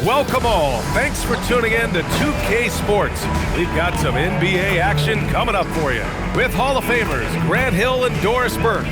Welcome all. Thanks for tuning in to 2K Sports. We've got some NBA action coming up for you with Hall of Famers Grant Hill and Doris Burke.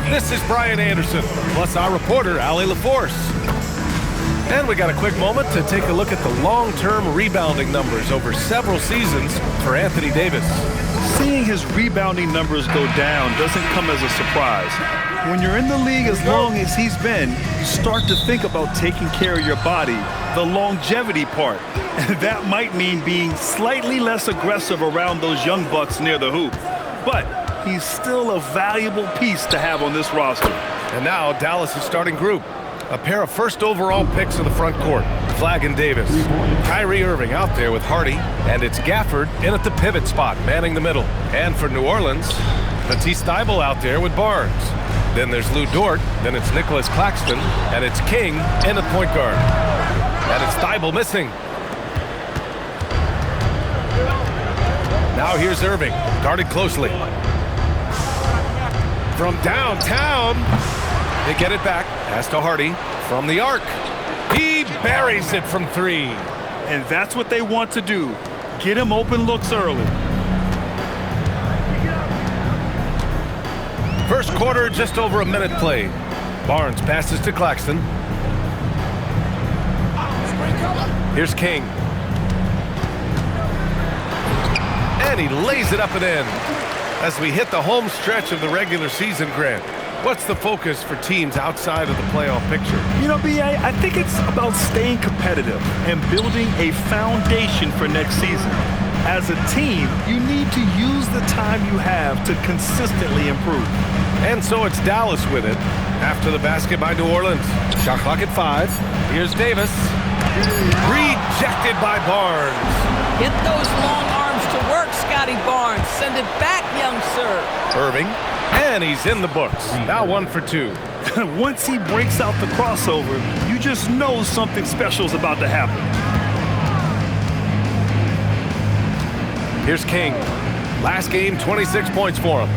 This is Brian Anderson, plus our reporter, Allie LaForce. And we got a quick moment to take a look at the long-term rebounding numbers over several seasons for Anthony Davis. Seeing his rebounding numbers go down doesn't come as a surprise. When you're in the league as long as he's been, you start to think about taking care of your body, the longevity part. And that might mean being slightly less aggressive around those young bucks near the hoop. But he's still a valuable piece to have on this roster. And now Dallas' starting group. A pair of first overall picks in the front court, Flagg and Davis. Kyrie Irving out there with Hardy, and it's Gafford in at the pivot spot, manning the middle. And for New Orleans, Matisse Thybulle out there with Barnes. Then there's Lou Dort, then it's Nicholas Claxton, and it's King in at point guard. And it's Thybulle missing. Now here's Irving, guarded closely. From downtown, they get it back. Pass to Hardy from the arc. He buries it from three. And that's what they want to do. Get him open looks early. First quarter, just over a minute played. Barnes passes to Claxton. Here's King. And he lays it up and in. As we hit the home stretch of the regular season, Grant, what's the focus for teams outside of the playoff picture? You know, B.A., I think it's about staying competitive and building a foundation for next season. As a team, you need to use the time you have to consistently improve. And so it's Dallas with it after the basket by New Orleans. Shot clock at 5. Here's Davis. Rejected by Barnes. Get those long arms to work, Scotty Barnes. Send it back, young sir. Irving. And he's in the books. Now 1 for 2. Once he breaks out the crossover, you just know something special is about to happen. Here's King. Last game, 26 points for him.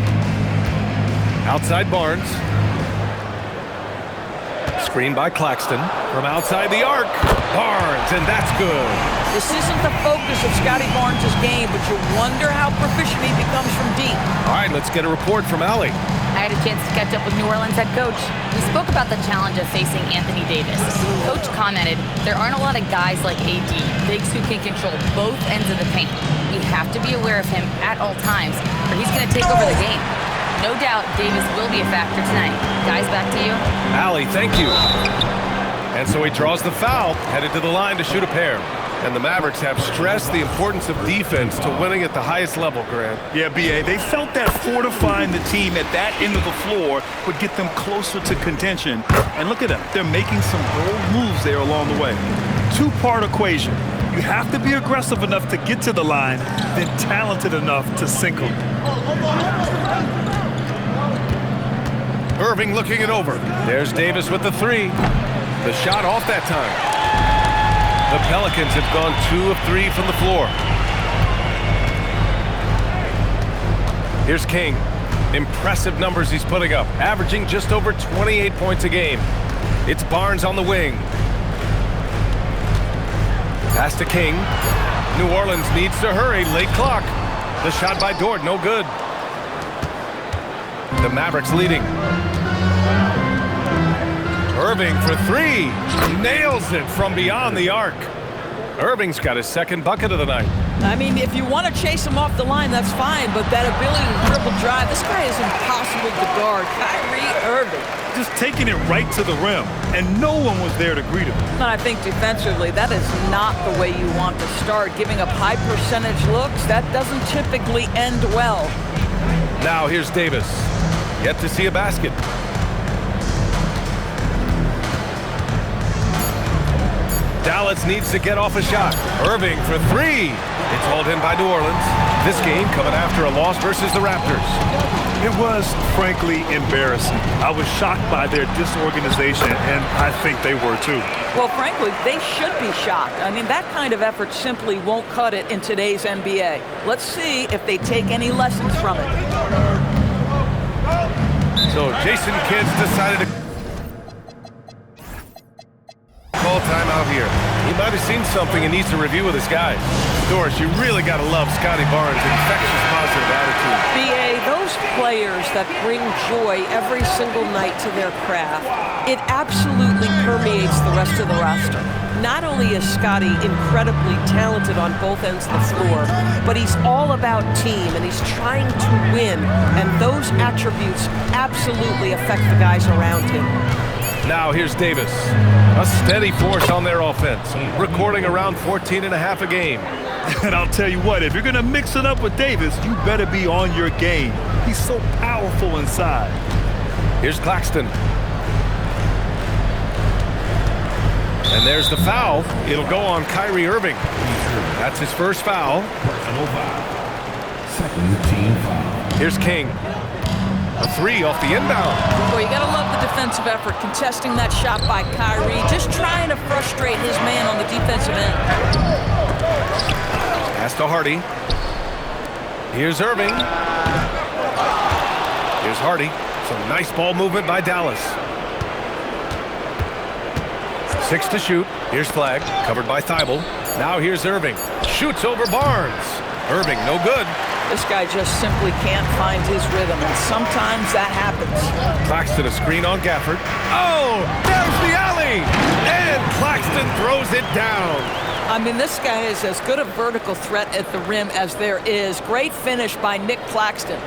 Outside Barnes. Screen by Claxton. From outside the arc. Barnes, and that's good. This isn't the focus of Scotty Barnes' game, but you wonder how proficient he becomes from deep. All right, let's get a report from Allie. I had a chance to catch up with New Orleans head coach. We spoke about the challenge of facing Anthony Davis. Coach commented, there aren't a lot of guys like AD, bigs who can control both ends of the paint. We have to be aware of him at all times, or he's going to take over the game. No doubt Davis will be a factor tonight. Guys, back to you. Allie, thank you. And so he draws the foul, headed to the line to shoot a pair. And the Mavericks have stressed the importance of defense to winning at the highest level, Grant. Yeah, B.A., they felt that fortifying the team at that end of the floor would get them closer to contention. And look at them. They're making some bold moves there along the way. Two-part equation. You have to be aggressive enough to get to the line, then talented enough to sink them. Irving looking it over. There's Davis with the 3. The shot off that time. The Pelicans have gone 2 of 3 from the floor. Here's King. Impressive numbers he's putting up, averaging just over 28 points a game. It's Barnes on the wing. Pass to King. New Orleans needs to hurry. Late clock. The shot by Dort, no good. The Mavericks leading. Irving for 3. Nails it from beyond the arc. Irving's got his second bucket of the night. I mean, if you want to chase him off the line, that's fine, but that ability to dribble drive, this guy is impossible to guard. Kyrie Irving. Just taking it right to the rim, and no one was there to greet him. And I think defensively, that is not the way you want to start. Giving up high percentage looks, that doesn't typically end well. Now here's Davis. Yet to see a basket. Dallas needs to get off a shot. Irving for three. It's hauled in by New Orleans. This game coming after a loss versus the Raptors. It was, frankly, embarrassing. I was shocked by their disorganization, and I think they were too. Well, frankly, they should be shocked. I mean, that kind of effort simply won't cut it in today's NBA. Let's see if they take any lessons from it. So Jason Kidd decided to call timeout here. He might have seen something and needs to review with his guys. Doris, you really got to love Scotty Barnes' infectious positive attitude. B.A., those players that bring joy every single night to their craft, it absolutely permeates the rest of the roster. Not only is Scotty incredibly talented on both ends of the floor, but he's all about team, and he's trying to win, and those attributes absolutely affect the guys around him. Now here's Davis. A steady force on their offense, recording around 14.5 a game. And I'll tell you what, if you're going to mix it up with Davis, you better be on your game. He's so powerful inside. Here's Claxton. And there's the foul. It'll go on Kyrie Irving. That's his first foul. Second team foul. Here's King. A three off the inbound. Boy, you got to love the defensive effort, contesting that shot by Kyrie, just trying to frustrate his man on the defensive end. Pass to Hardy. Here's Irving. Here's Hardy. Some nice ball movement by Dallas. 6 to shoot. Here's Flag, covered by Thibault. Now here's Irving. Shoots over Barnes. Irving, no good. This guy just simply can't find his rhythm, and sometimes that happens. Claxton a screen on Gafford. Oh, there's the alley! And Claxton throws it down. I mean, this guy is as good a vertical threat at the rim as there is. Great finish by Nick Claxton.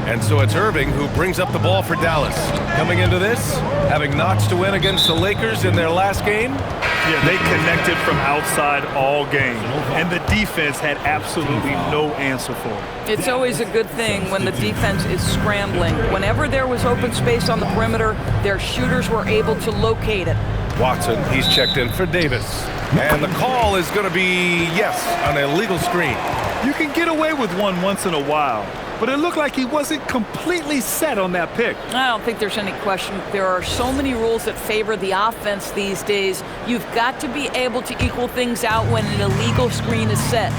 And so it's Irving who brings up the ball for Dallas. Coming into this, having notched to win against the Lakers in their last game. Yeah, they connected from outside all game, and the defense had absolutely no answer for it. It's always a good thing when the defense is scrambling. Whenever there was open space on the perimeter, their shooters were able to locate it. Watson, he's checked in for Davis. And the call is going to be, yes, an illegal screen. You can get away with one once in a while, but it looked like he wasn't completely set on that pick. I don't think there's any question. There are so many rules that favor the offense these days. You've got to be able to equal things out when an illegal screen is set.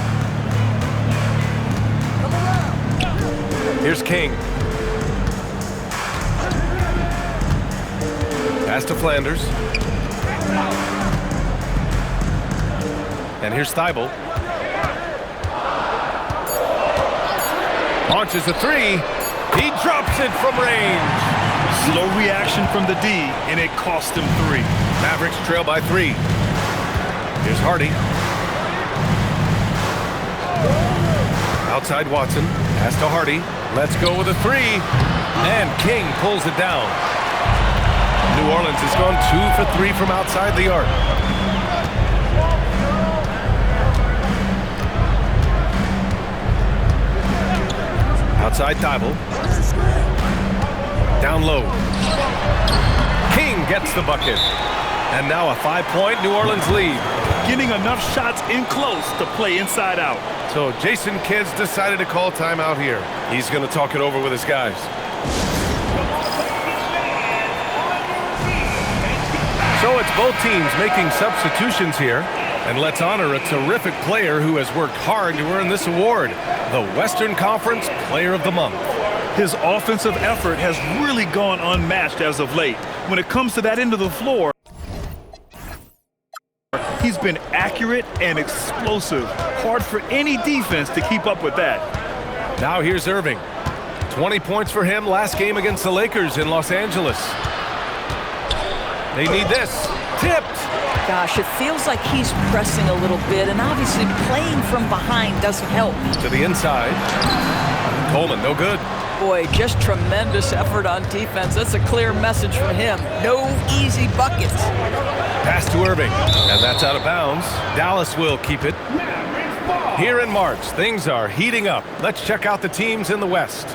Here's King. Pass to Flanders. And here's Thibault. Launches a three. He drops it from range. Slow reaction from the D, and it cost him 3. Mavericks trail by 3. Here's Hardy. Outside Watson. Pass to Hardy. Let's go with a 3. And King pulls it down. New Orleans has gone 2 for 3 from outside the arc. Outside Thibault. Down low. King gets the bucket. And now a 5-point New Orleans lead. Getting enough shots in close to play inside out. So Jason Kidd's decided to call timeout here. He's going to talk it over with his guys. So it's both teams making substitutions here. And let's honor a terrific player who has worked hard to earn this award, the Western Conference Player of the Month. His offensive effort has really gone unmatched as of late. When it comes to that end of the floor, he's been accurate and explosive. Hard for any defense to keep up with that. Now here's Irving. 20 points for him last game against the Lakers in Los Angeles. They need this. Tipped. Gosh, it feels like he's pressing a little bit, and obviously playing from behind doesn't help. To the inside. Coleman, no good. Boy, just tremendous effort on defense. That's a clear message from him. No easy buckets. Pass to Irving, and that's out of bounds. Dallas will keep it. Here in March, things are heating up. Let's check out the teams in the West.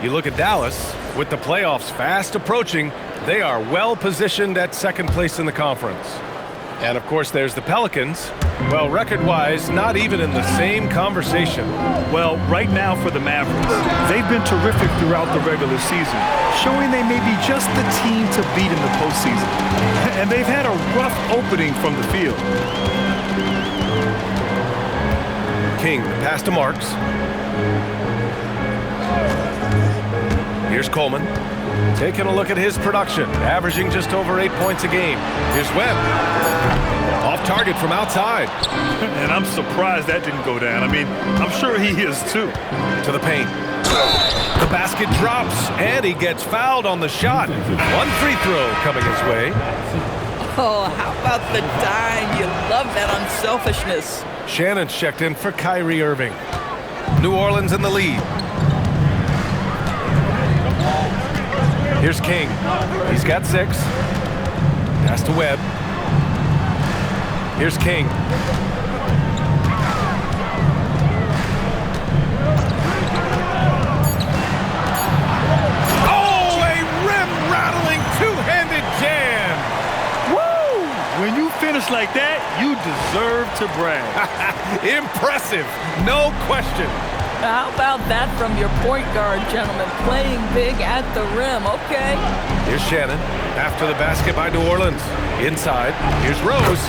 You look at Dallas, with the playoffs fast approaching, they are well positioned at second place in the conference. And of course, there's the Pelicans. Well, record-wise, not even in the same conversation. Well, right now for the Mavericks, they've been terrific throughout the regular season, showing they may be just the team to beat in the postseason. And they've had a rough opening from the field. King, pass to Marks. Here's Coleman. Taking a look at his production, averaging just over 8 points a game. Here's Webb. Off target from outside. And I'm surprised that didn't go down. I mean, I'm sure he is too. To the paint. The basket drops, and he gets fouled on the shot. One free throw coming his way. Oh, how about the dime? You love that unselfishness. Shannon's checked in for Kyrie Irving. New Orleans in the lead. Here's King. He's got 6. Pass to Webb. Here's King. Oh, a rim-rattling two-handed jam. Woo! When you finish like that, you deserve to brag. Impressive, no question. How about that from your point guard, gentlemen? Playing big at the rim, okay. Here's Shannon. After the basket by New Orleans. Inside. Here's Rose.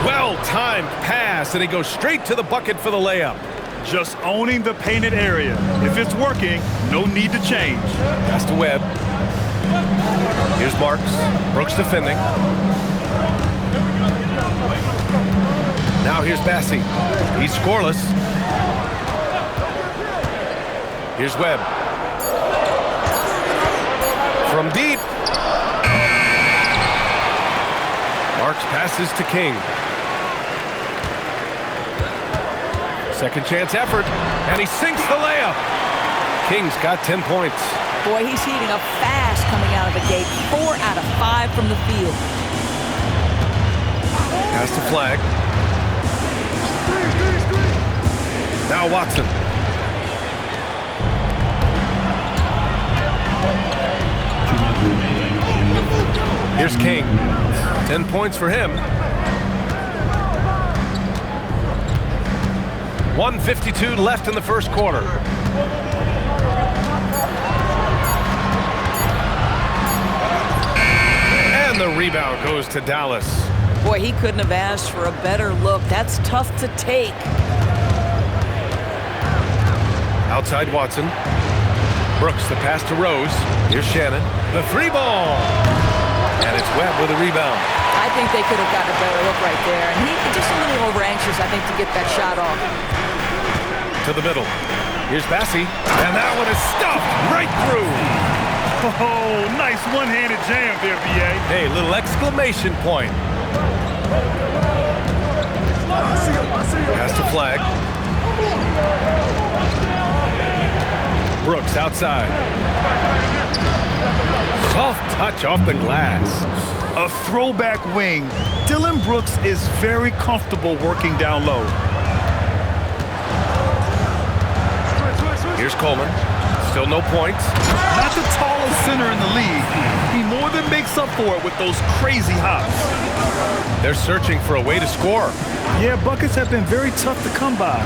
Well-timed pass, and he goes straight to the bucket for the layup. Just owning the painted area. If it's working, no need to change. Pass to Webb. Here's Marks. Brooks defending. Now here's Bassey. He's scoreless. Here's Webb. From deep. Marks passes to King. Second chance effort, and he sinks the layup. King's got 10 points. Boy, he's heating up fast coming out of the gate. 4 out of 5 from the field. Pass to Flag. Now Watson. Here's King. 10 points for him. 1:52 left in the first quarter. And the rebound goes to Dallas. Boy, he couldn't have asked for a better look. That's tough to take. Outside Watson. Brooks, the pass to Rose. Here's Shannon. The three ball. And it's Webb with a rebound. I think they could have gotten a better look right there. And he just a little over anxious, I think, to get that shot off. To the middle. Here's Bassey. And that one is stuffed right through. Oh, nice one-handed jam there, B.A. Hey, little exclamation point. Pass to Flag. Brooks outside. Soft touch off the glass. A throwback wing. Dillon Brooks is very comfortable working down low. Here's Coleman. Still no points. Not the tallest center in the league. He more than makes up for it with those crazy hops. They're searching for a way to score. Yeah, buckets have been very tough to come by.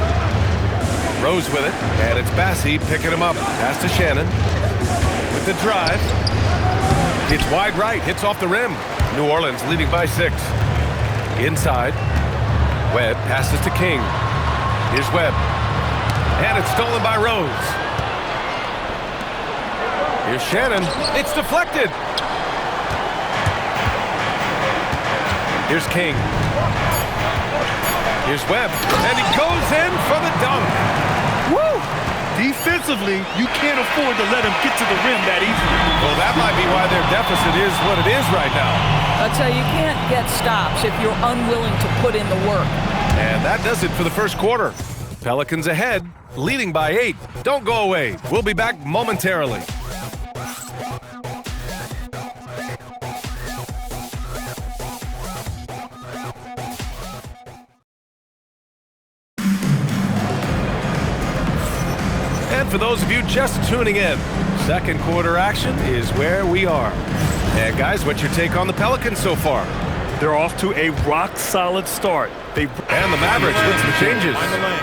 Rose with it, and it's Bassey picking him up. Pass to Shannon. With the drive. It's wide right, hits off the rim. New Orleans leading by 6. Inside. Webb passes to King. Here's Webb. And it's stolen by Rose. Here's Shannon. It's deflected. Here's King. Here's Webb. And he goes in for the dunk. Woo! Defensively, you can't afford to let him get to the rim that easily. Well, that might be why their deficit is what it is right now. I'll tell you, you can't get stops if you're unwilling to put in the work. And that does it for the first quarter. Pelicans ahead, leading by 8. Don't go away. We'll be back momentarily. And for those of you just tuning in, second quarter action is where we are. And guys, what's your take on the Pelicans so far? They're off to a rock-solid start. And the Mavericks with some changes.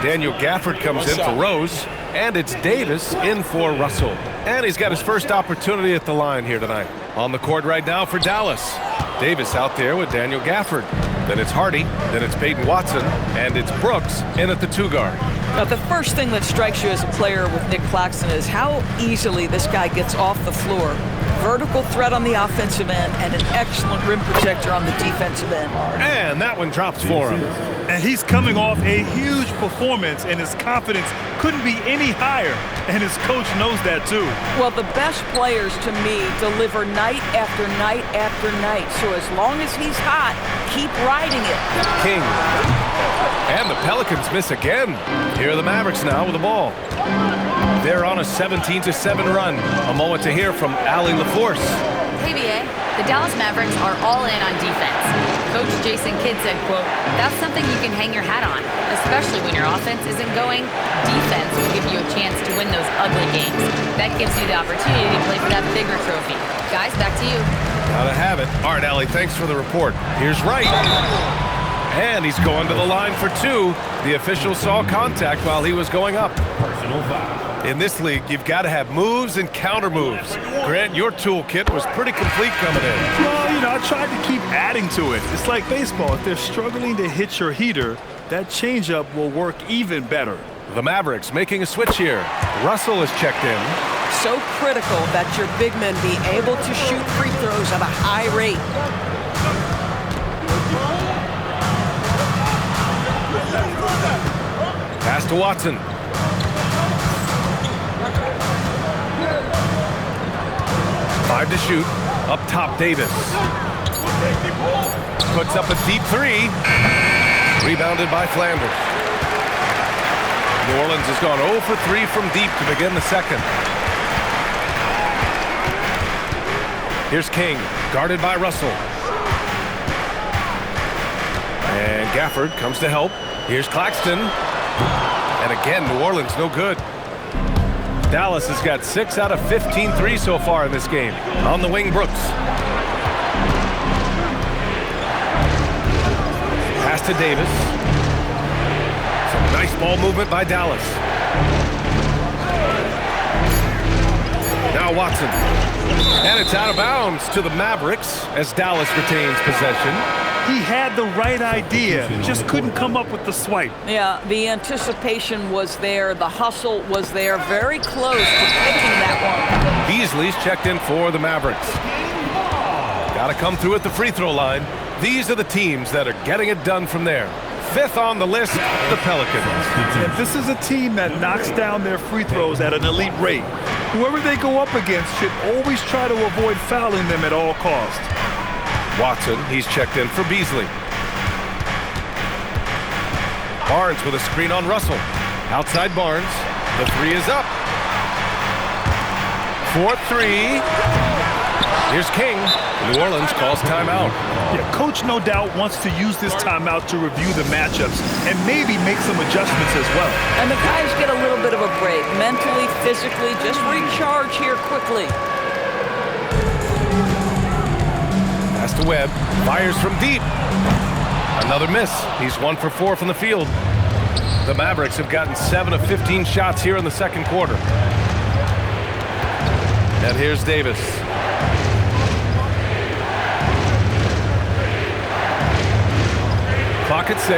Daniel Gafford comes in for Rose, and it's Davis in for Russell. And he's got his first opportunity at the line here tonight. On the court right now for Dallas. Davis out there with Daniel Gafford. Then it's Hardy, then it's Peyton Watson, and it's Brooks in at the 2 guard. Now, the first thing that strikes you as a player with Nick Claxton is how easily this guy gets off the floor. Vertical threat on the offensive end and an excellent rim protector on the defensive end. And that one drops for him. And he's coming off a huge performance, and his confidence couldn't be any higher. And his coach knows that, too. Well, the best players, to me, deliver night after night after night. So as long as he's hot, keep riding it. King. And the Pelicans miss again. Here are the Mavericks now with the ball. They're on a 17-7 run. A moment to hear from Allie LaForce. Hey, BA. The Dallas Mavericks are all in on defense. Coach Jason Kidd said, quote, "That's something you can hang your hat on, especially when your offense isn't going. Defense will give you a chance to win those ugly games. That gives you the opportunity to play for that bigger trophy." Guys, back to you. Gotta have it. All right, Allie, thanks for the report. Here's Wright. And he's going to the line for 2. The official saw contact while he was going up. Personal foul. In this league, you've got to have moves and counter moves. Grant, your toolkit was pretty complete coming in. Well, I tried to keep adding to it. It's like baseball. If they're struggling to hit your heater, that changeup will work even better. The Mavericks making a switch here. Russell is checked in. So critical that your big men be able to shoot free throws at a high rate. Pass to Watson. Five to shoot. Up top, Davis. Puts up a deep 3. Rebounded by Flanders. New Orleans has gone 0 for 3 from deep to begin the second. Here's King, guarded by Russell. And Gafford comes to help. Here's Claxton. And again, New Orleans no good. Dallas has got 6 out of 15 threes so far in this game. On the wing, Brooks. Pass to Davis. Some nice ball movement by Dallas. Now Watson. And it's out of bounds to the Mavericks as Dallas retains possession. He had the right idea, just couldn't come up with the swipe. Yeah, the anticipation was there. The hustle was there. Very close to picking that one. Beasley's checked in for the Mavericks. Got to come through at the free throw line. These are the teams that are getting it done from there. 5th on the list, the Pelicans. And this is a team that knocks down their free throws at an elite rate. Whoever they go up against should always try to avoid fouling them at all costs. Watson, he's checked in for Beasley. Barnes with a screen on Russell. Outside Barnes. The 3 is up. 4-3. Here's King. New Orleans calls timeout. Yeah, Coach no doubt wants to use this timeout to review the matchups and maybe make some adjustments as well. And the guys get a little bit of a break. Mentally, physically, just recharge here quickly. Pass to Webb. Fires from deep. Another miss. He's 1 for 4 from the field. The Mavericks have gotten 7 of 15 shots here in the second quarter. And here's Davis. Clock at 6.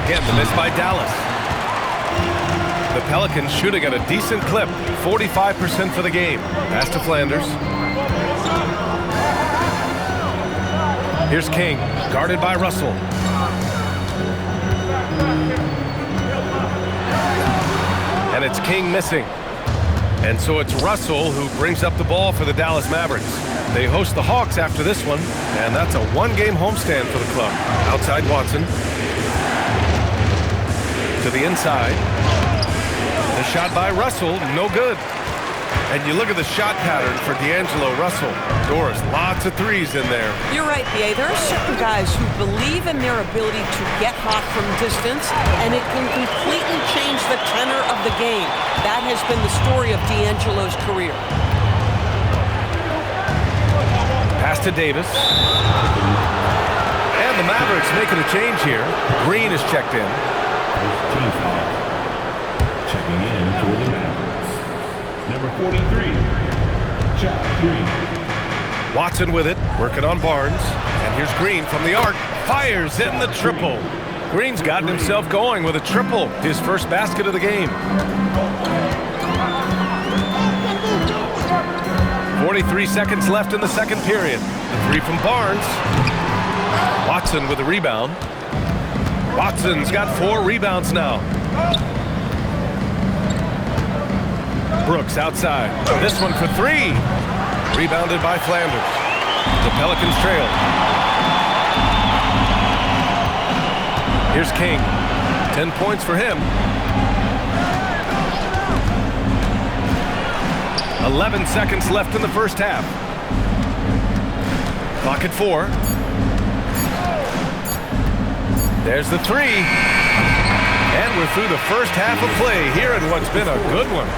Again, the miss by Dallas. The Pelicans shooting at a decent clip, 45% for the game. Pass to Flanders. Here's King, guarded by Russell. And it's King missing. And so it's Russell who brings up the ball for the Dallas Mavericks. They host the Hawks after this one, and that's a one-game homestand for the club. Outside Watson. To the inside. The shot by Russell, no good. And you look at the shot pattern for D'Angelo Russell. Doris, lots of threes in there. You're right, B.A. There are certain guys who believe in their ability to get hot from distance, and it can completely change the tenor of the game. That has been the story of D'Angelo's career. Pass to Davis. And the Mavericks making a change here. Green is checked in. Checking in for the Mavericks. Number 43, Jack Green. Watson with it, working on Barnes. And here's Green from the arc. Fires in the triple. Green's gotten himself going with a triple. His first basket of the game. 43 seconds left in the second period. The three from Barnes. Watson with a rebound. Watson's got 4 rebounds now. Brooks outside. This one for 3. Rebounded by Flanders. The Pelicans trail. Here's King. 10 points for him. 11 seconds left in the first half. Clock at 4. There's the 3. And we're through the first half of play here in what's been a good one.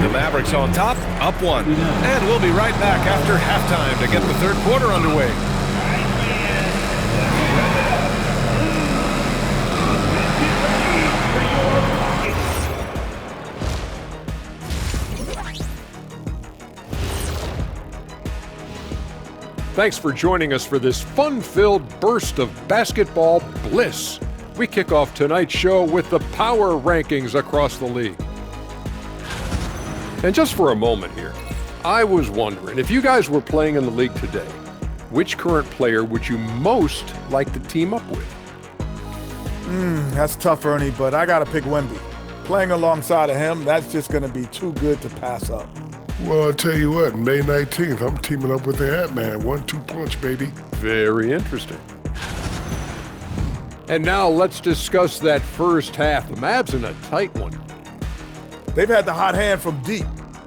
The Mavericks on top, up 1. And we'll be right back after halftime to get the third quarter underway. Thanks for joining us for this fun-filled burst of basketball bliss. We kick off tonight's show with the power rankings across the league. And just for a moment here, I was wondering, if you guys were playing in the league today, which current player would you most like to team up with? That's tough, Ernie, but I got to pick Wemby. Playing alongside of him, that's just going to be too good to pass up. Well, I'll tell you what, May 19th, I'm teaming up with the Ant-Man. 1-2 punch, baby. Very interesting. And now let's discuss that first half. The Mavs in a tight one. They've had the hot hand from deep,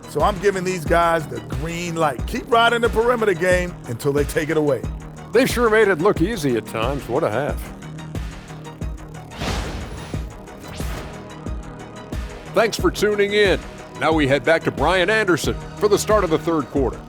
so I'm giving these guys the green light. Keep riding the perimeter game until they take it away. They've sure made it look easy at times. What a half. Thanks for tuning in. Now we head back to Brian Anderson for the start of the third quarter.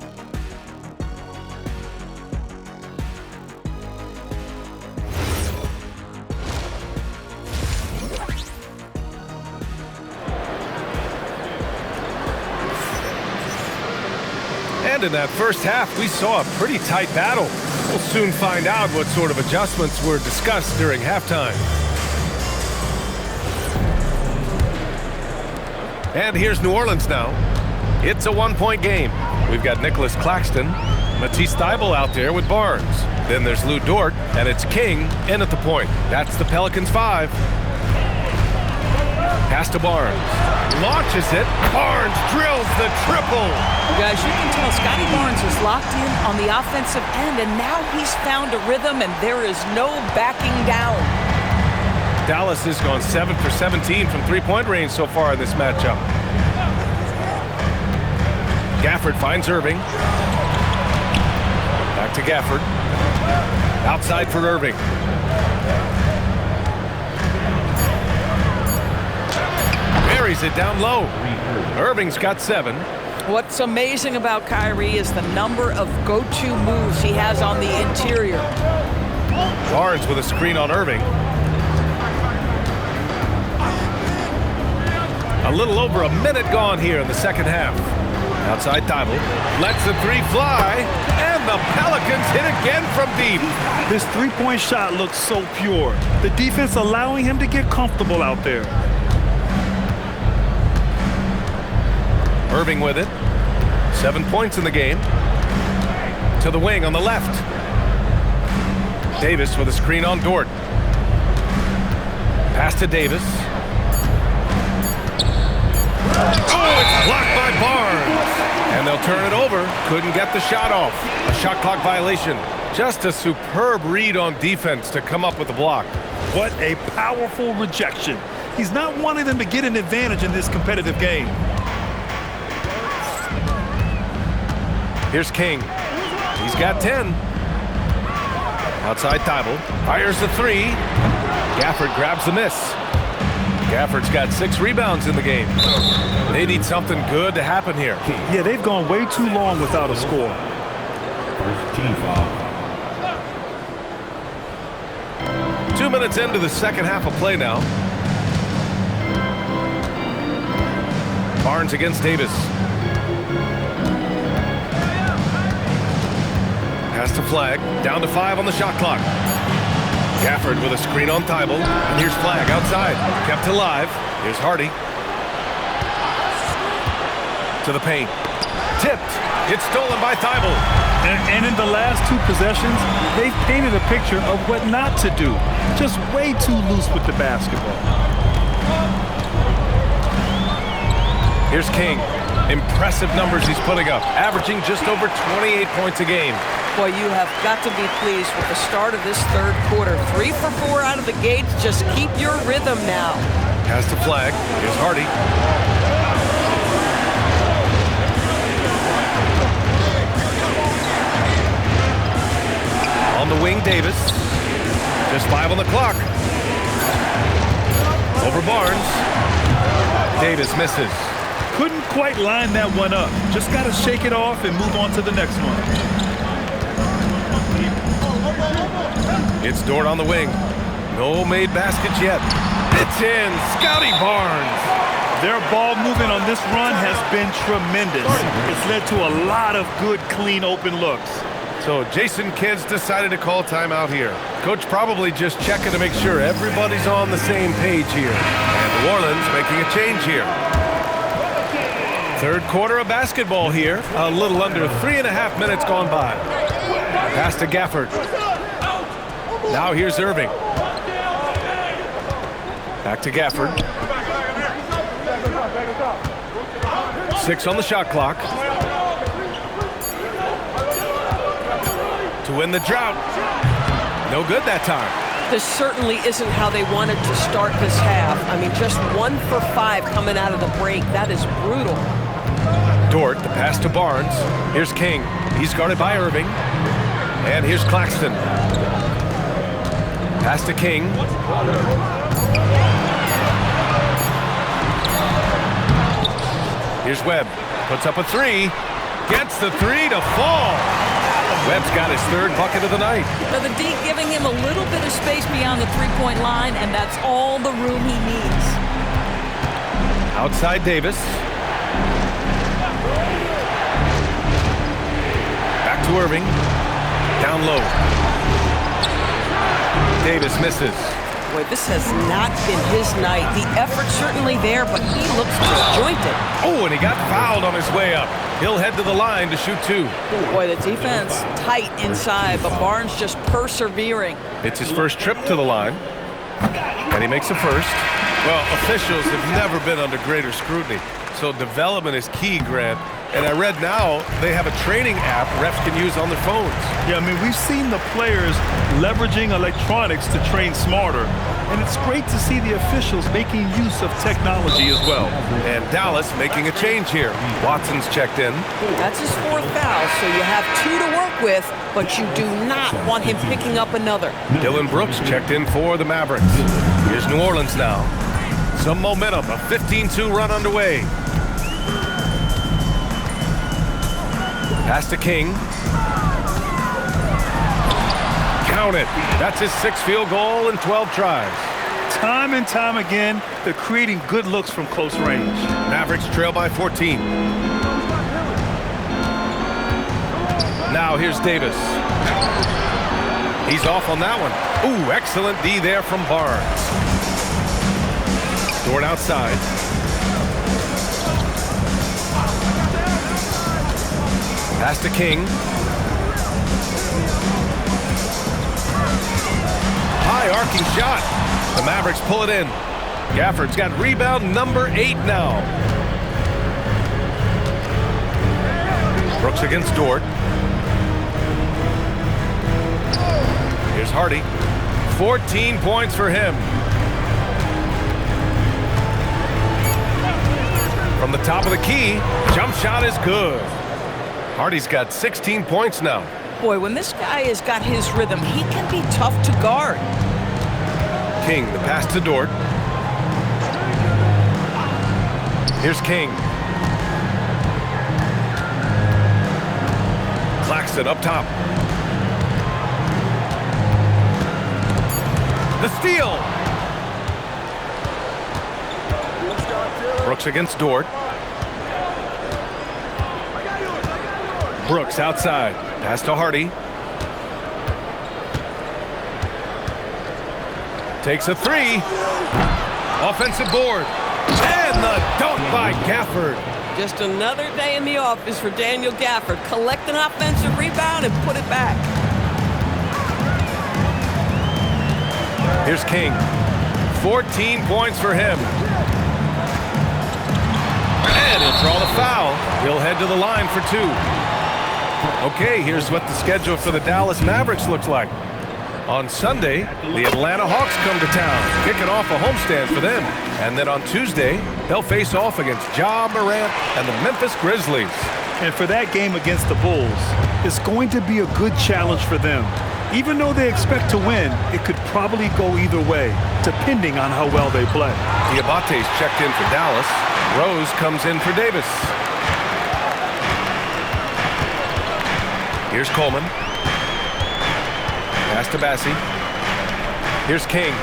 And in that first half, we saw a pretty tight battle. We'll soon find out what sort of adjustments were discussed during halftime. And here's New Orleans now. It's a one-point game. We've got Nicholas Claxton, Matisse Thybulle out there with Barnes. Then there's Lou Dort, and it's King in at the point. That's the Pelicans 5. Pass to Barnes. Launches it. Barnes drills the triple. Guys, you can tell Scotty Barnes is locked in on the offensive end, and now he's found a rhythm, and there is no backing down. Dallas has gone 7 for 17 from three-point range so far in this matchup. Gafford finds Irving. Back to Gafford. Outside for Irving. Buries it down low. Irving's got 7. What's amazing about Kyrie is the number of go-to moves he has on the interior. Barnes with a screen on Irving. A little over a minute gone here in the second half. Outside Thybulle. Lets the 3 fly. And the Pelicans hit again from deep. His three-point shot looks so pure. The defense allowing him to get comfortable out there. Irving with it. 7 points in the game. To the wing on the left. Davis with a screen on Dort. Pass to Davis. Oh, it's blocked by Barnes. They'll turn it over. Couldn't get the shot off. A shot clock violation. Just a superb read on defense to come up with the block. What a powerful rejection. He's not wanting them to get an advantage in this competitive game. Here's King. He's got 10. Outside Thibault. Fires the three. Gafford grabs the miss. Gafford's got 6 rebounds in the game. They need something good to happen here. Yeah, they've gone way too long without a score. First team foul. 2 minutes into the second half of play now. Barnes against Davis. Pass to Flag. Down to 5 on the shot clock. Gafford with a screen on Thibault. And here's Flag outside. Kept alive. Here's Hardy. To the paint. Tipped. It's stolen by Thibault. And in the last 2 possessions, they've painted a picture of what not to do. Just way too loose with the basketball. Here's King. Impressive numbers he's putting up, averaging just over 28 points a game. Boy, you have got to be pleased with the start of this third quarter. 3 for 4 out of the gates. Just keep your rhythm now. Pass to Flag. Here's Hardy. On the wing, Davis. Just 5 on the clock. Over Barnes. Davis misses. Couldn't quite line that one up. Just got to shake it off and move on to the next one. It's Dort on the wing. No made baskets yet. It's in. Scotty Barnes. Their ball movement on this run has been tremendous. It's led to a lot of good, clean, open looks. So Jason Kidd's decided to call timeout here. Coach probably just checking to make sure everybody's on the same page here. And New Orleans making a change here. Third quarter of basketball here. A little under 3.5 minutes gone by. Pass to Gafford. Now here's Irving. Back to Gafford. 6 on the shot clock. To win the drought. No good that time. This certainly isn't how they wanted to start this half. I mean, just 1 for 5 coming out of the break. That is brutal. Dort, the pass to Barnes. Here's King. He's guarded by Irving. And here's Claxton. Pass to King. Here's Webb. Puts up a 3. Gets the 3 to fall. Webb's got his 3rd bucket of the night. Now the D giving him a little bit of space beyond the three-point line, and that's all the room he needs. Outside Davis. Back to Irving. Down low. Davis misses. Boy, this has not been his night. The effort's certainly there, but he looks disjointed. Oh, and he got fouled on his way up. He'll head to the line to shoot 2. Boy, the defense tight inside, but Barnes just persevering. It's his first trip to the line, and he makes a first. Well, officials have never been under greater scrutiny, so development is key, Grant. And I read now they have a training app refs can use on their phones. Yeah, I mean, we've seen the players leveraging electronics to train smarter, and it's great to see the officials making use of technology as well. And Dallas making a change here. Watson's checked in. That's his 4th foul, so you have 2 to work with, but you do not want him picking up another. Dylan Brooks checked in for the Mavericks. Here's New Orleans now. Some momentum, a 15-2 run underway. Pass to King. Count it. That's his 6th field goal in 12 tries. Time and time again, they're creating good looks from close range. Mavericks trail by 14. Now here's Davis. He's off on that one. Ooh, excellent D there from Barnes. Dort outside. Pass to King. High arcing shot. The Mavericks pull it in. Gafford's got rebound number 8 now. Brooks against Dort. Here's Hardy. 14 points for him. From the top of the key, jump shot is good. Hardy's got 16 points now. Boy, when this guy has got his rhythm, he can be tough to guard. King, the pass to Dort. Here's King. Claxton up top. The steal. Brooks against Dort. Brooks outside. Pass to Hardy. Takes a three. Offensive board. And the dunk by Gafford. Just another day in the office for Daniel Gafford. Collect an offensive rebound and put it back. Here's King. 14 points for him. And he'll draw the foul. He'll head to the line for two. Okay, here's what the schedule for the Dallas Mavericks looks like. On Sunday, the Atlanta Hawks come to town, kicking off a homestand for them. And then on Tuesday, they'll face off against Ja Morant and the Memphis Grizzlies. And for that game against the Bulls, it's going to be a good challenge for them. Even though they expect to win, it could probably go either way, depending on how well they play. Diabate's checked in for Dallas. Rose comes in for Davis. Here's Coleman. Pass to Bassie. Here's King.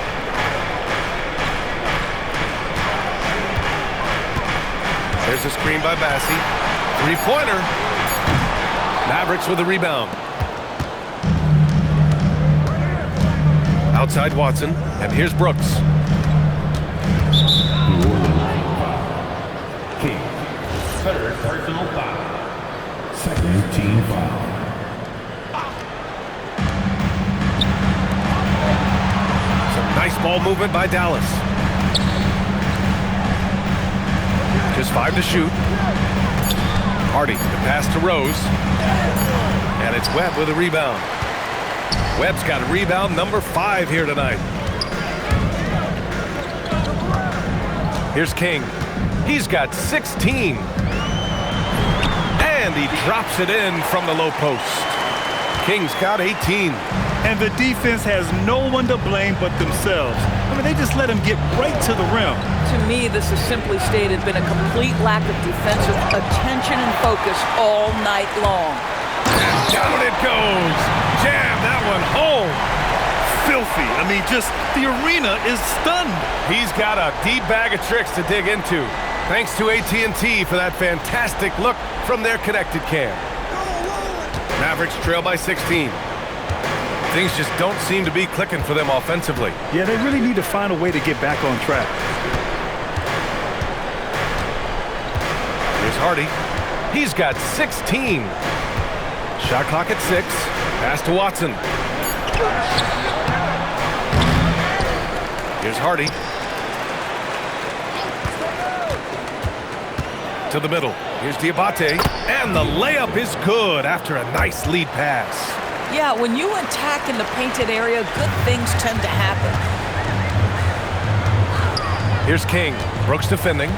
There's a screen by Bassie. Three-pointer. Mavericks with a rebound. Outside Watson, and here's Brooks. New Orleans foul. King, third personal foul. Second team foul. Nice ball movement by Dallas. Just 5 to shoot. Hardy, the pass to Rose. And it's Webb with a rebound. Webb's got rebound number 5 here tonight. Here's King. He's got 16. And he drops it in from the low post. King's got 18. And the defense has no one to blame but themselves. I mean, they just let him get right to the rim. To me, this has simply stated been a complete lack of defensive attention and focus all night long. And down it goes. Jam that one home. Filthy. I mean, just the arena is stunned. He's got a deep bag of tricks to dig into. Thanks to AT&T for that fantastic look from their connected cam. Mavericks trail by 16. Things just don't seem to be clicking for them offensively. Yeah, they really need to find a way to get back on track. Here's Hardy. He's got 16. Shot clock at 6. Pass to Watson. Here's Hardy. To the middle. Here's Diabate. And the layup is good after a nice lead pass. Yeah, when you attack in the painted area, good things tend to happen. Here's King. Brooks defending.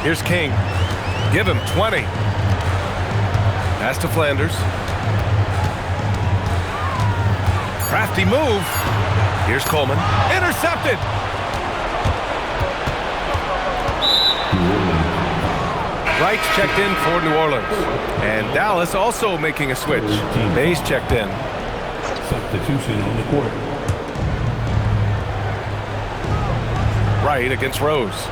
Here's King. Give him 20. Pass to Flanders. Crafty move. Here's Coleman. Intercepted. Wright's checked in for New Orleans. And Dallas also making a switch. Bay's checked in. Substitution on the court. Wright against Rose.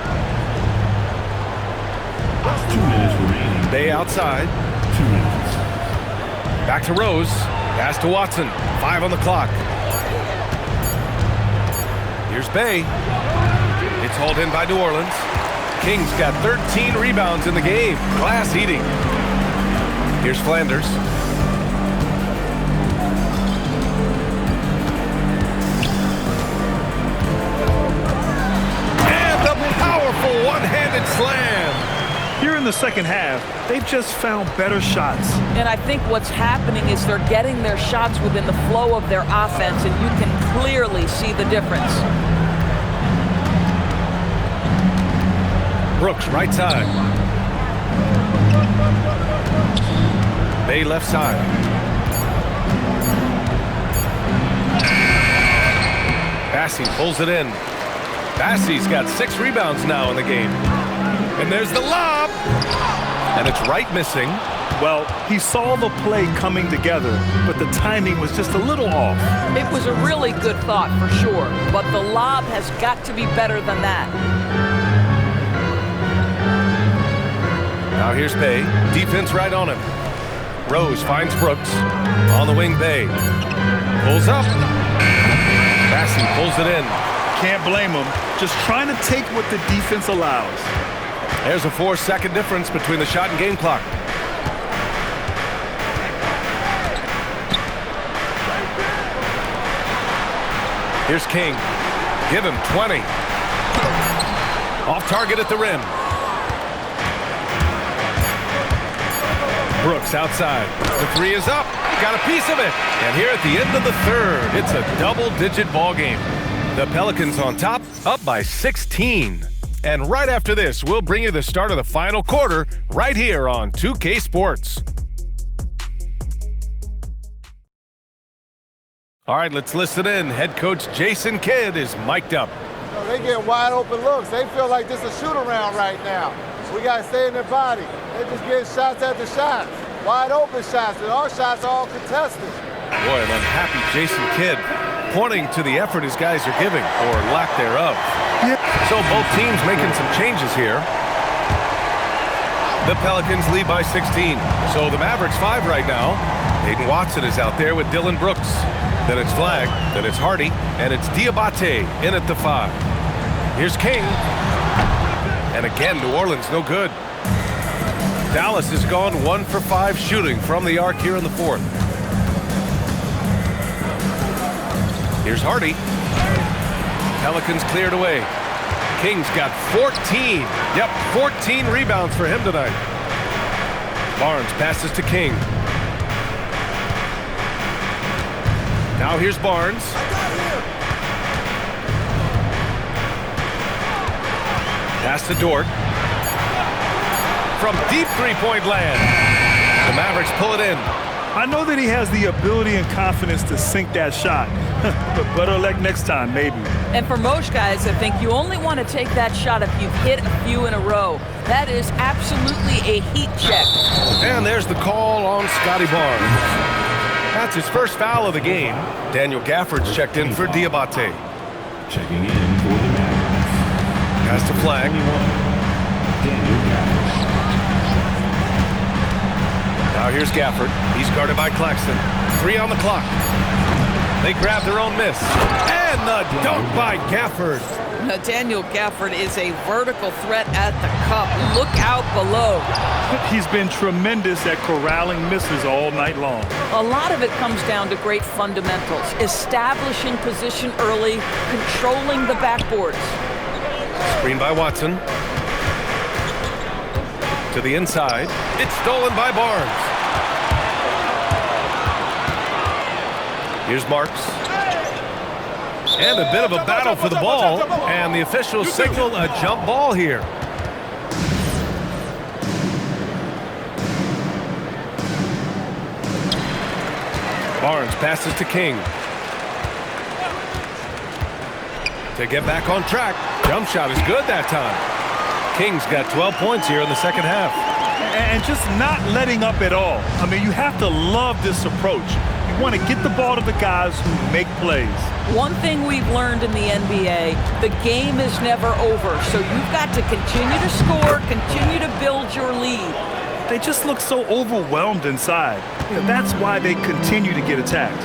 2 minutes remaining. Bay outside. 2 minutes. Back to Rose. Pass to Watson. 5 on the clock. Here's Bay. It's hauled in by New Orleans. King's got 13 rebounds in the game. Glass eating. Here's Flanders. And the powerful one-handed slam. You're in the the second half, they've just found better shots. And I think what's happening is they're getting their shots within the flow of their offense, and you can clearly see the difference. Brooks, right side. Bay left side. Bassey pulls it in. Bassey's got 6 rebounds now in the game. And there's the lob. And it's right missing. Well, he saw the play coming together, but the timing was just a little off. It was a really good thought for sure, but the lob has got to be better than that. Now here's Bay. Defense right on him. Rose finds Brooks. On the wing, Bay. Pulls up. Bassey pulls it in. Can't blame him. Just trying to take what the defense allows. There's a 4-second difference between the shot and game clock. Here's King. Give him 20. Off target at the rim. Brooks outside. The 3 is up. Got a piece of it. And here at the end of the third, it's a double-digit ball game. The Pelicans on top, up by 16. And right after this, we'll bring you the start of the final quarter right here on 2K Sports. All right, let's listen in. Head coach Jason Kidd is mic'd up. They get wide open looks. They feel like this is a shoot-around right now. We got to stay in their body. They just get shots after shots. Wide open shots, and our shots are all contested. Boy, an unhappy Jason Kidd pointing to the effort his guys are giving, or lack thereof. So both teams making some changes here. The Pelicans lead by 16. So the Mavericks 5 right now. Hayden Watson is out there with Dylan Brooks. Then it's Flag, then it's Hardy, and it's Diabate in at the 5. Here's King. And again, New Orleans no good. Dallas has gone 1 for 5 shooting from the arc here in the 4th. Here's Hardy. Pelicans cleared away. King's got 14. Yep, 14 rebounds for him tonight. Barnes passes to King. Now here's Barnes. Pass to Dort. From deep three-point land. The Mavericks pull it in. I know that he has the ability and confidence to sink that shot, but better luck next time, maybe. And for most guys, I think you only want to take that shot if you've hit a few in a row. That is absolutely a heat check. And there's the call on Scotty Barnes. That's his first foul of the game. Daniel Gafford's checked in for Diabate. Checking in for the Mavs. Pass to Flag. Daniel Gafford. Now here's Gafford. He's guarded by Claxton. 3 on the clock. They grab their own miss. And the dunk by Gafford. Daniel Gafford is a vertical threat at the cup. Look out below. He's been tremendous at corralling misses all night long. A lot of it comes down to great fundamentals. Establishing position early, controlling the backboards. Screen by Watson. To the inside. It's stolen by Barnes. Here's Marks. And a bit of a battle for the ball. And the officials signal a jump ball here. Barnes passes to King. To get back on track. Jump shot is good that time. King's got 12 points here in the second half. And just not letting up at all. I mean, you have to love this approach. You want to get the ball to the guys who make plays. One thing we've learned in the NBA, the game is never over. So you've got to continue to score, continue to build your lead. They just look so overwhelmed inside. That's why they continue to get attacked.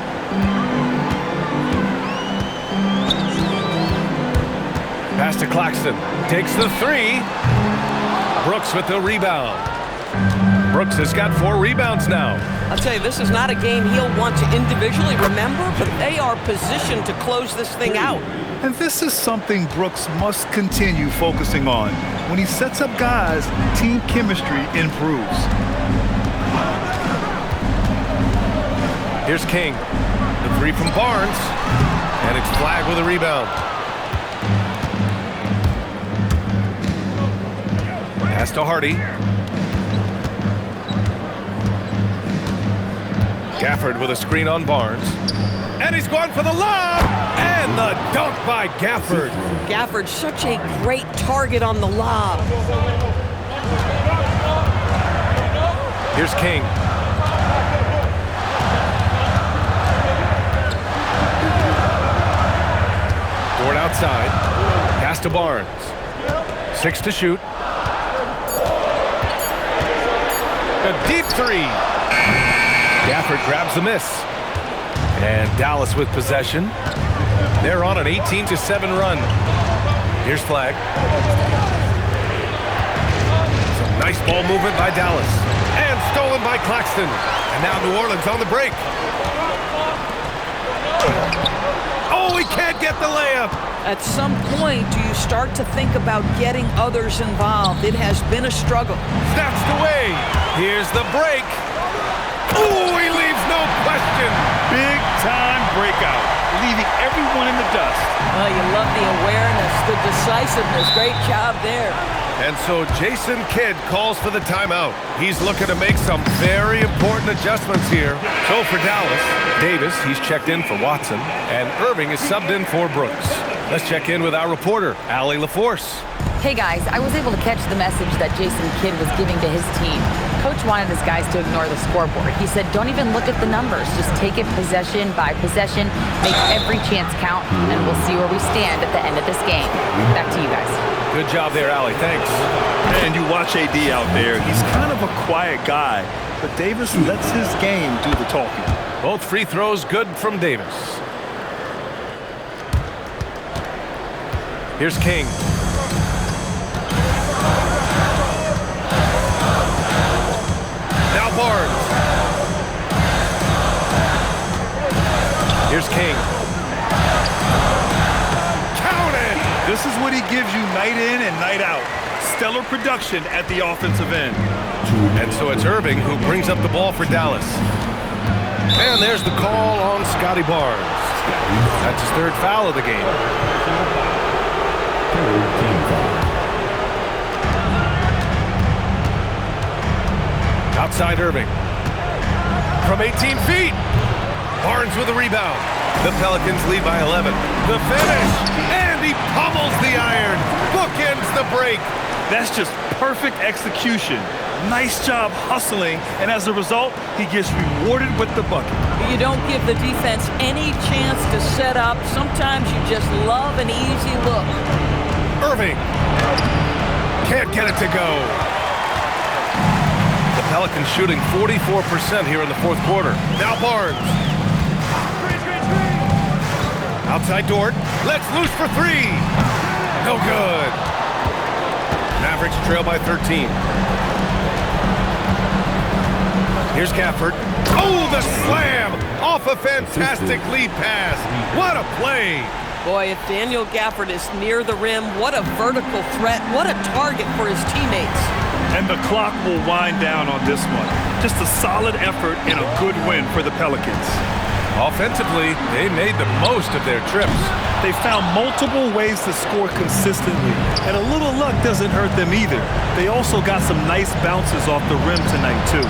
Pass to Claxton. Takes the 3. Brooks with the rebound. Brooks has got 4 rebounds now. I'll tell you, this is not a game he'll want to individually remember, but they are positioned to close this thing out. And this is something Brooks must continue focusing on. When he sets up guys, team chemistry improves. Here's King. The three from Barnes. And it's Flagg with a rebound. Pass to Hardy. Gafford with a screen on Barnes. And he's going for the lob! And the dunk by Gafford. Gafford, such a great target on the lob. Here's King. Dort outside. Pass to Barnes. 6 to shoot. A deep three. Gafford grabs the miss. And Dallas with possession. They're on an 18-7 run. Here's Flagg. Some nice ball movement by Dallas. And stolen by Claxton. And now New Orleans on the break. Oh, he can't get the layup. At some point, do you start to think about getting others involved? It has been a struggle. Snatched away. Here's the break. Oh, he leaves no question. Big time breakout, leaving everyone in the dust. Oh, you love the awareness, the decisiveness. Great job there. And so Jason Kidd calls for the timeout. He's looking to make some very important adjustments here. So for Dallas, Davis, he's checked in for Watson, and Irving is subbed in for Brooks. Let's check in with our reporter, Allie LaForce. Hey guys, I was able to catch the message that Jason Kidd was giving to his team. Coach wanted his guys to ignore the scoreboard. He said, don't even look at the numbers. Just take it possession by possession, make every chance count, and we'll see where we stand at the end of this game. Back to you guys. Good job there, Allie. Thanks. And you watch AD out there. He's kind of a quiet guy, but Davis lets his game do the talking. Both free throws good from Davis. Here's King. Now Barnes. Here's King. Counted! This is what he gives you night in and night out. Stellar production at the offensive end. And so it's Irving who brings up the ball for Dallas. And there's the call on Scotty Barnes. That's his third foul of the game. Outside Irving. From 18 feet. Barnes with a rebound. The Pelicans lead by 11. The finish. And he pummels the iron. Bookends the break. That's just perfect execution. Nice job hustling, and as a result, he gets rewarded with the bucket. You don't give the defense any chance to set up. Sometimes you just love an easy look. Irving. Can't get it to go. The Pelicans shooting 44% here in the fourth quarter. Now Barnes. Outside Dort. Let's loose for three. No good. Mavericks trail by 13. Here's Gafford. Oh, the slam! Off a fantastic lead pass. What a play! Boy, if Daniel Gafford is near the rim, what a vertical threat. What a target for his teammates. And the clock will wind down on this one. Just a solid effort and a good win for the Pelicans. Offensively, they made the most of their trips. They found multiple ways to score consistently, and a little luck doesn't hurt them either. They also got some nice bounces off the rim tonight, too.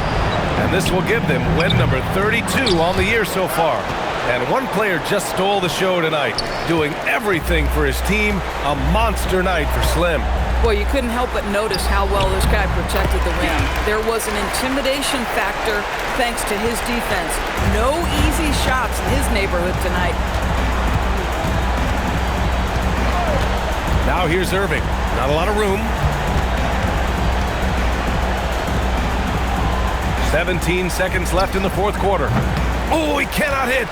And this will give them win number 32 on the year so far. And one player just stole the show tonight, doing everything for his team. A monster night for Slim. Boy, you couldn't help but notice how well this guy protected the rim. There was an intimidation factor thanks to his defense. No easy shots in his neighborhood tonight. Now here's Irving. Not a lot of room. 17 seconds left in the fourth quarter. Oh, he cannot hit.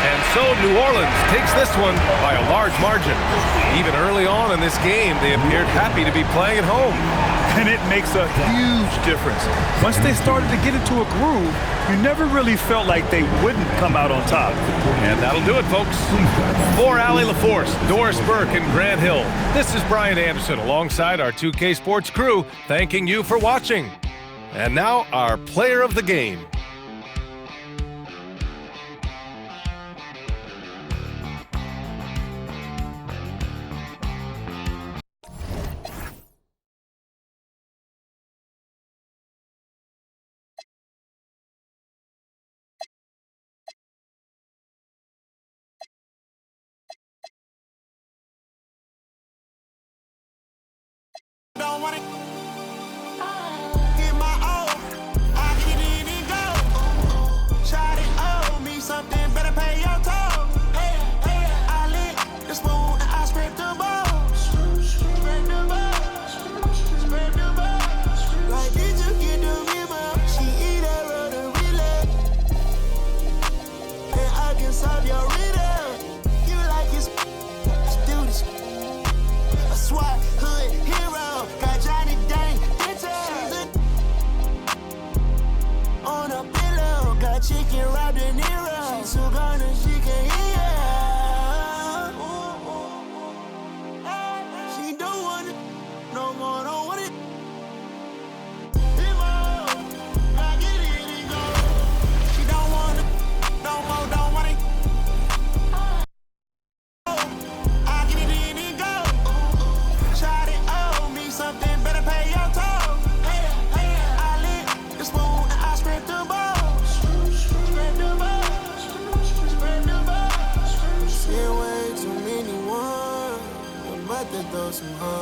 And so New Orleans takes this one by a large margin. Even early on in this game, they appeared happy to be playing at home. And it makes a huge difference. Once they started to get into a groove, you never really felt like they wouldn't come out on top. And that'll do it, folks. For Allie LaForce, Doris Burke, and Grant Hill, this is Brian Anderson alongside our 2K Sports crew, thanking you for watching. And now, our player of the game. Don't want it. Get my own. I get it in and go. Shot it, owe me something, better pay your toll. Hey, hey, I lit the spoon and I scrape the balls. Scrape the balls. Scrape the balls. Like, did you get the memo? She eat a roll the relay. And I can solve your riddle. You like his let's do this. A SWAT hood hero. Got Johnny Dang bitches on a pillow. Got chicken wrapped in Nero. She too gone and she can hear. She don't want it no more. Don't want it. Gotta get it and go. She don't want it no more. Don't want it. I get it in and go. Shot it, owe me something, better pay your toll. Hey, hey, I lit the spoon and I scrape the balls. Scrape the balls. Scrape the balls. See way too many ones. I'm about to throw some hard.